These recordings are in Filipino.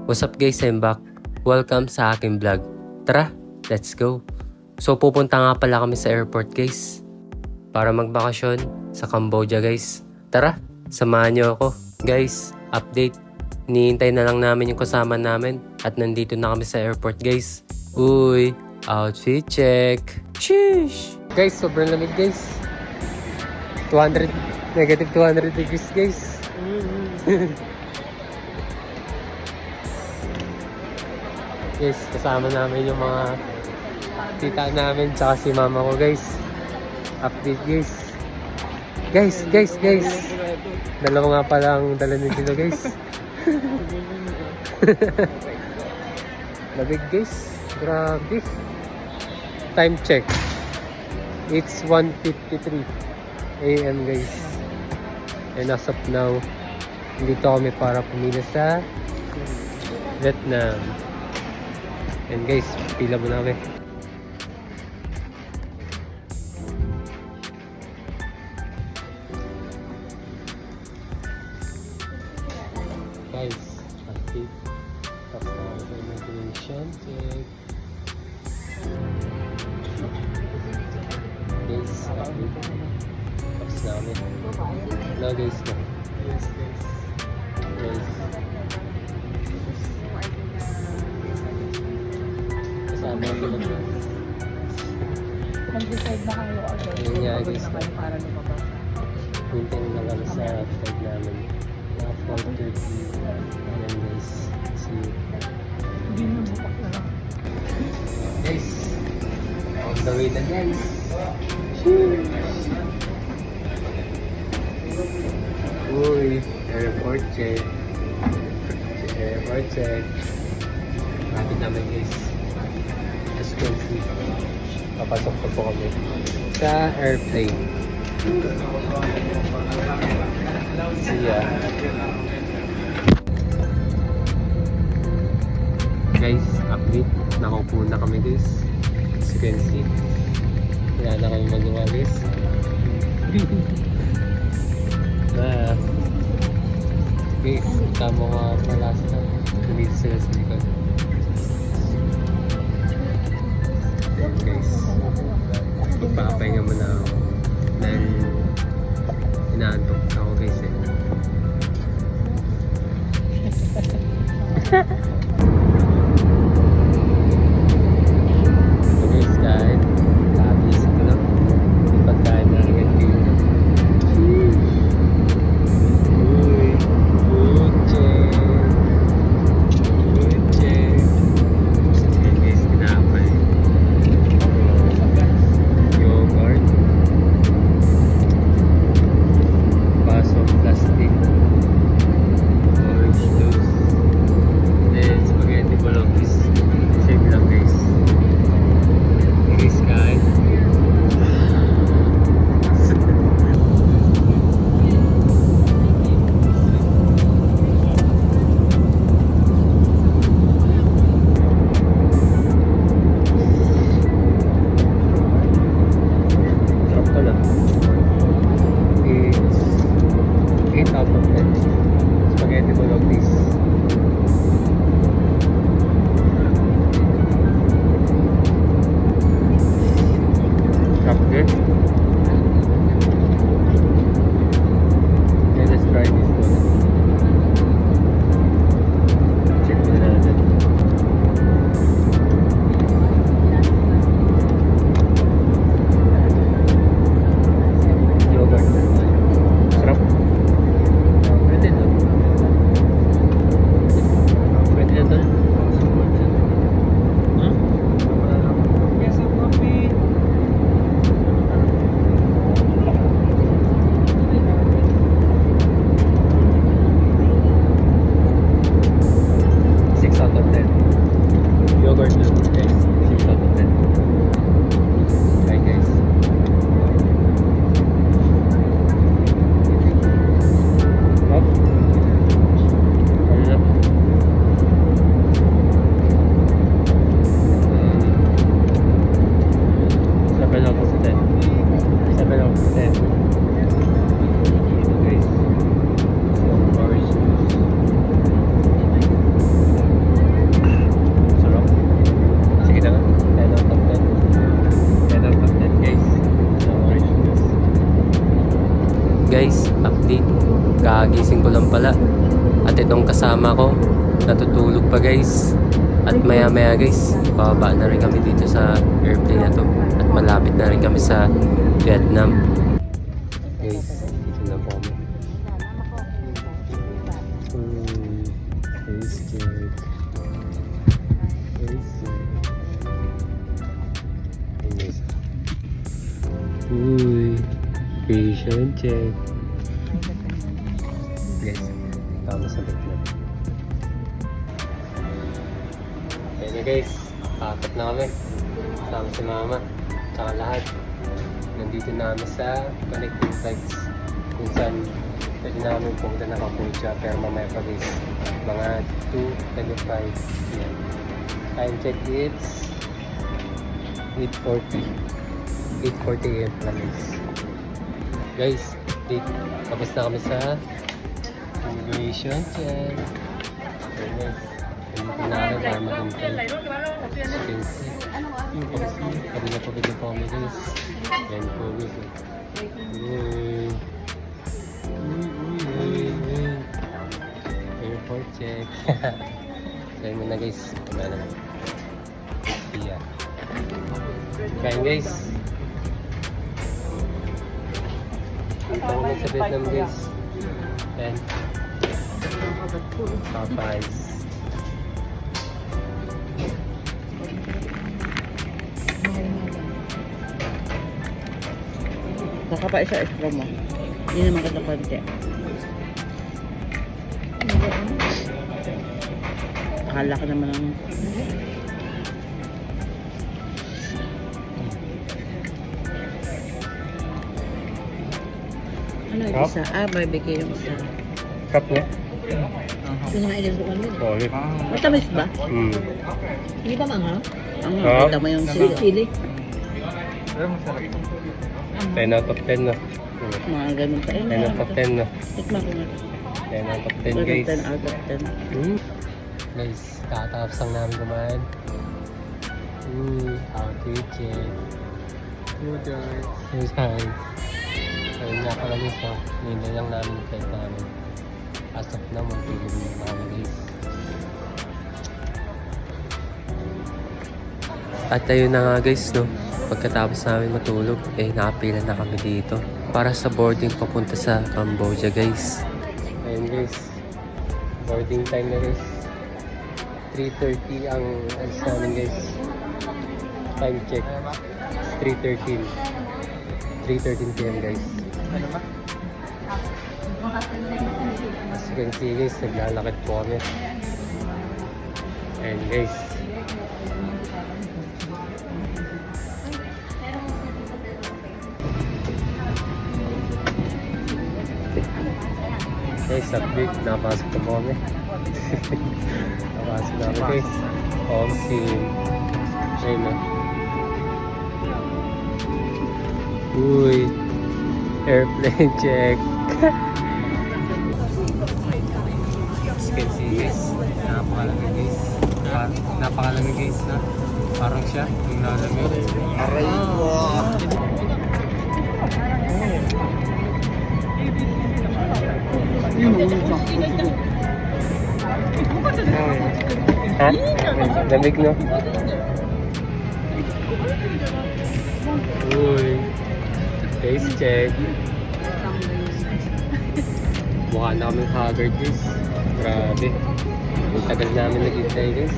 What's up guys, I'm back. Welcome sa aking vlog. Tara, let's go. So pupunta nga pala kami sa airport guys. Para magbakasyon sa Cambodia guys. Tara, samahan niyo ako. Guys, update. Hinihintay na lang namin yung kasama namin. At nandito na kami sa airport guys. Uy, outfit check. Sheesh. Guys, sobrang lamig guys. Negative 200 degrees guys. Guys, kasama namin yung mga tita namin tsaka si mama ko guys. Update guys. Guys. Dalawa nga palang dala ni Dilo guys. Labig guys. Grabe. Time check. It's 1:53 AM guys. And as of now, dito kami para pumila sa Vietnam. And guys, pila mo namin. Guys, update. Tapos na ako sa immigration check. Guys, update. Tapos na kami. No guys, no. Guys. Kasama ko lang. Mag-decide na kayo agad. Yun nga guys. Para lumabas. Hintay na lang sa flight namin. Na 4:30. Ayan guys. See you. Hindi mo bukas na lang. Guys, on the way na guys. Uy, airport check. Lapit namin guys. As you can see, papasok na po kami sa airplane. See ya. Guys, update. Nakaupo na kami guys. As you can see, wala na kami magawa guys. Guys, tama nga pala sila. Nandito sila sa likod. Ayan guys, magpakapahinga muna ako dahil inaantok ako guys eh. So guys, kahit kaabis ko lang yung pagkain na agad dito. Kagising ko lang pala. At itong kasama ko, natutulog pa guys. At maya maya guys, bababa na rin kami dito sa airplane na to. At malapit na rin kami sa Vietnam. Guys, dito na po kami. Face check. Face check. Ayun guys. Uy, patient check. Guys, tama sa Vietnam. Ayan na guys, apat na kami. Kasama si mama, tsaka lahat. Nandito na kami sa connecting flights. Kung saan pwede namin pumunta na Cambodia, pero mamaya pa guys. Mga 2:25 p.m. Time check it's 8:40. 8:40 a.m. pala guys. Guys, tapos na kami sa immigration check. Okay guys. Nandito na kami para maghintay. As you can see. Kanina pa bigyan po kami guys. Yan po guys. Uy. Airport check. Sabi mo na guys. Wala naman. Yeah. Kain guys. Punta ko na sa Vietnam guys. And Popeyes. Baka pa isa extra mo. Hindi naman kita konti. Akala ka naman ang... Ano yung Cup? isa? Barbecue yung isa. Cup niya? Sino nga ilis ko kami? Solid. Matamis ba? Hindi ba mga? Ang kita mo yung sili. 10 out of 10 na. Mga ganun pa. 10 out of 10 na. Tikman ko nga. 10 out of 10 guys. 10 out of 10. Guys, kakatapos lang namin kumain. Outfit check. Noodles. Noodles. Ayun nga pala guys, hindi lang namin yung flight namin. As of now, magpilin na kami guys. At ayun na nga guys, no? Pagkatapos namin matulog, nakapila na kami dito para sa boarding papunta sa Cambodia guys. Ayun guys, boarding time na guys. 3:30 ang alis namin guys. Time check. It's 3:13. 3:13 p.m. guys. As you can see guys, naglalakad po kami. Ayun guys. Guys, update. Napasok na po kami. Napasok na kami guys. Home scene. Ayun na. Uy. Airplane check. As you can see guys. Napakalamig guys. Napakalamig guys na. Parang siya. Yung nalamig. Aray ko. Ha? Lamig no? Uy. Face check. Mukha na kaming haggard guys. Grabe. Ang tagal namin naghintay guys.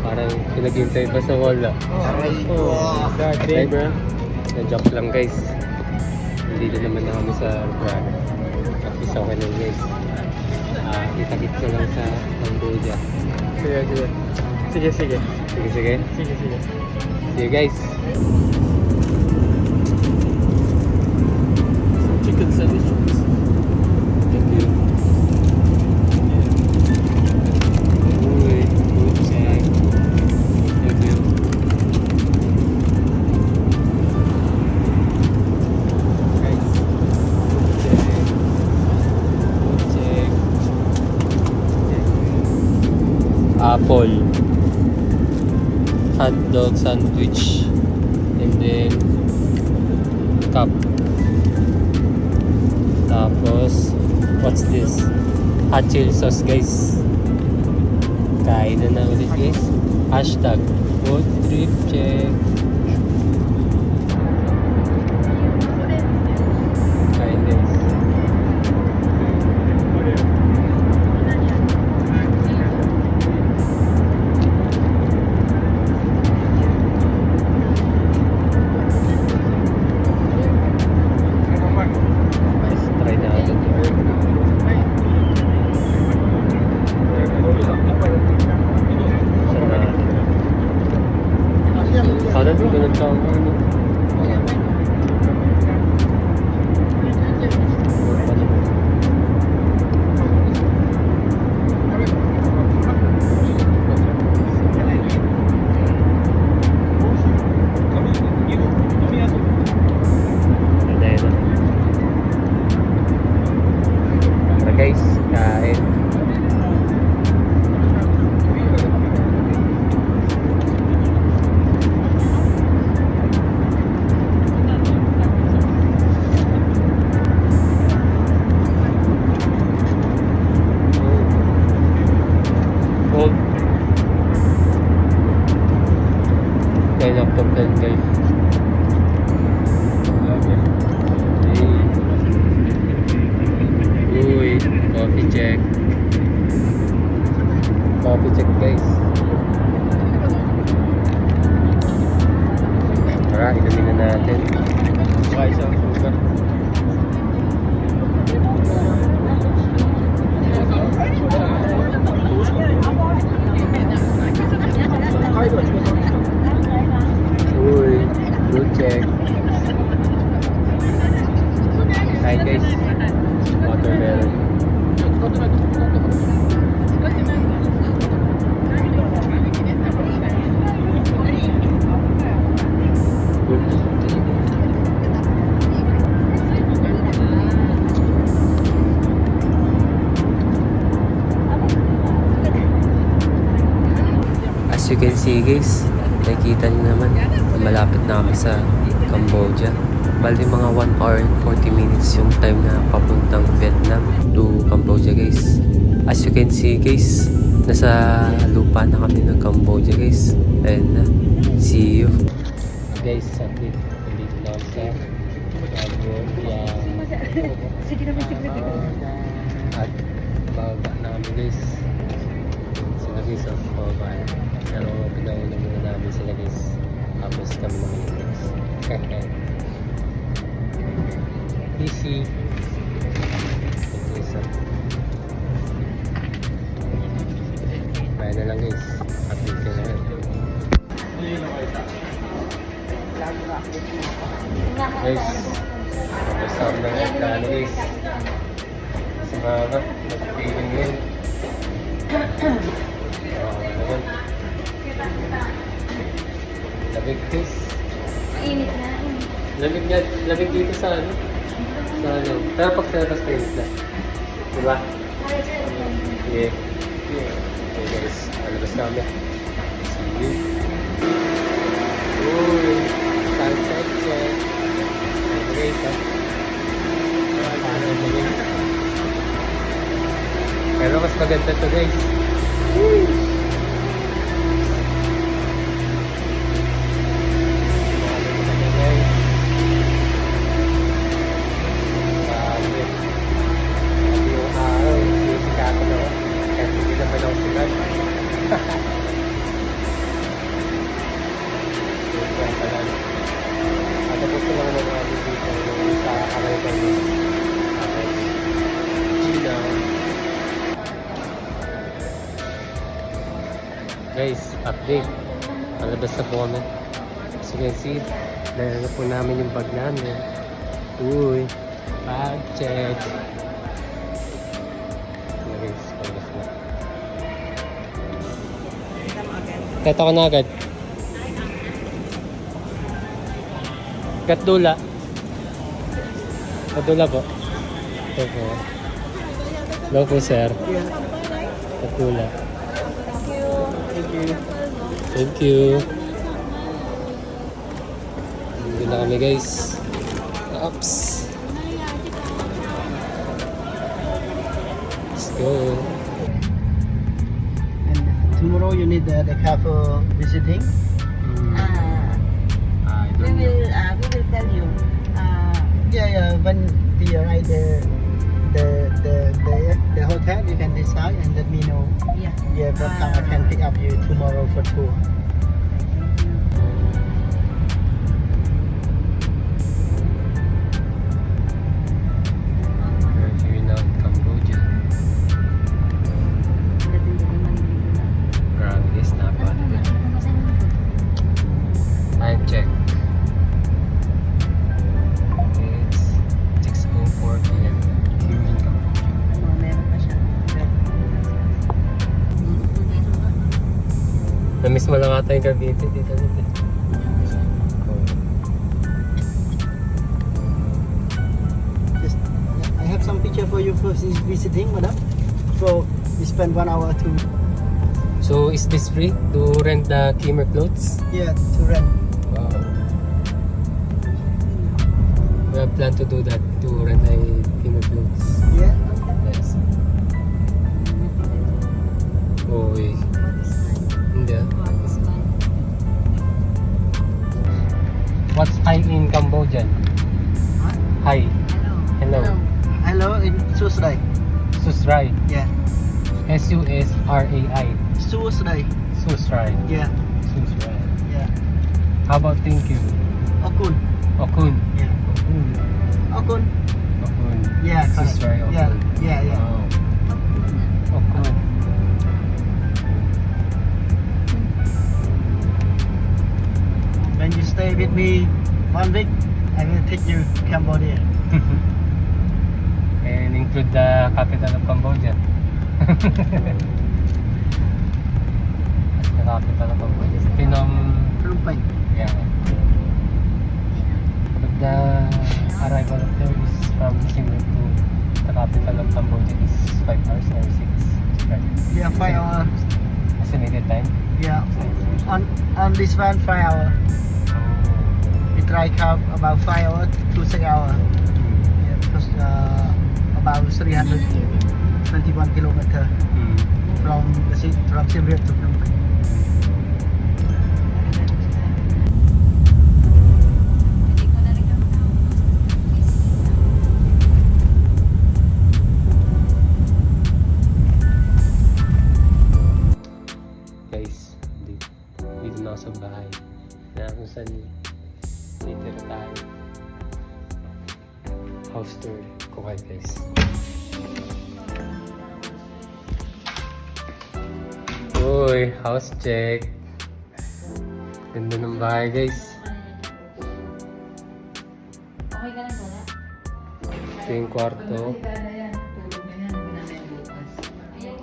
Parang pinaghintay pa sa wala. Hey bro. Na-joke lang guys. Hindi na naman na kami sa Prague. At least okay lang guys. Kita-kits na lang sa Cambodia. Sige. See you guys. Chicken sandwich. Thank you. Uy, good check. Thank you. Guys, good check. Apple, hot dog sandwich, and then cup. Tapos What's this? Hot chili sauce guys. Kain na ulit guys. Hashtag food trip check. Kain guys. Let's try natin. Sana din ganun ka ano. Tara guys, kain. Gold. 10 out of 10 guys. Uy, coffee check. Coffee check guys. Tara, inumin na natin. Saka isang sugar. Uy, blue check. Hi guys. Watermelon. As you can see guys, nakikita nyo naman, malapit na kami sa Cambodia. Bali mga 1 hour and 40 minutes yung time na papuntang Vietnam to Cambodia guys. As you can see guys, nasa lupa na kami ng Cambodia guys. And see you. Guys, sakit. Nandito na ako sa Cambodia. At baba na kami guys. Sila guys, baba. Pero pinauna muna namin sila guys. Tapos kami naman guys. Easy. Kaya na lang guys. Update ka na yan. Guys, tapos ako na nagkano guys. Sa mga nagpiling yun. Lamig guys. Mainit na. Lamig dito sa ano. Sa ano. Pero pag sa labas mainit na. Diba? Yeah. Okay guys, alabas na kami. See you. Uy, sunset check. Okay guys ha. Paano naman. Pero mas maganda to guys. Uy. Guys, update. Palabas na po kami. As you can see, dahil na po namin yung bag namin. Uy, bag check. Guys, palabas na. Kata ko na agad. Katdula. Katdula po. Ito po. Hello po sir. Katdula. Thank you. Hindi na kami guys. Oops. go. And tomorrow you need the car for visiting. We will tell you. Yeah, when we arrive the hotel, you can decide and let me know. Yeah. Yeah, what time I can pick up you tomorrow for tour. We're here now in Cambodia. Grabe guys, time check. It's 6:04 p.m. here in Cambodia. Meron pa siya. Namiss mo lang ata yung Cavite dito. Just, I have some picture for you for this visiting, madam. So we spend 1 hour to So is this free to rent the Kimmer clothes? to rent. Wow. We have planned to do that, to rent a Kimmer clothes. Yeah. Yes. Oh, eh. Hindi ah. What's hi in Cambodian? Huh? Hi. Hello. Hello, in Susrai. Susrai. Yeah. Susrai. Susrai. Susrai. Yeah. Susrai. Yeah. How about thank you? Okun. Okun. Yeah. Okun. Okun. Okun. Yeah. Correct. Susrai. Okun. Yeah. Wow. Okun. When you stay with me 1 week, I will take you to Cambodia. And include the capital of Cambodia. That's the capital of Cambodia. Phnom. Phnom Penh. Yeah. But the arrival of there is from Siem Reap to the capital of Cambodia is 5 hours or 6. Right? Yeah, 5 hours. Estimated time. Yeah. On this one, 5 hours. We try car about 5 hours to 6 hours. Yeah, because about 321 kilometers from Siem Reap to Phnom Penh. Guys, dito na ako sa bahay. Na kung saan titira tayo. House tour ko kayo guys. Uy, house check. Ganda ng bahay guys. Okay ka lang wala? Ito yung kwarto.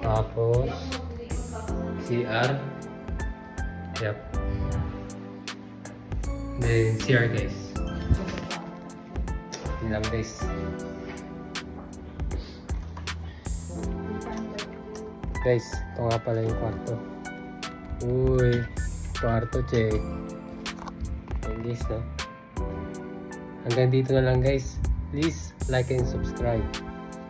Tapos CR. Yep. Then CR guys. Yun lang guys. Guys, ito nga pala yung kwarto. Uy, kwarto check. Ayun guys na. Hanggang dito na lang guys. Please like and subscribe.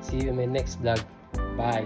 See you in my next vlog. Bye.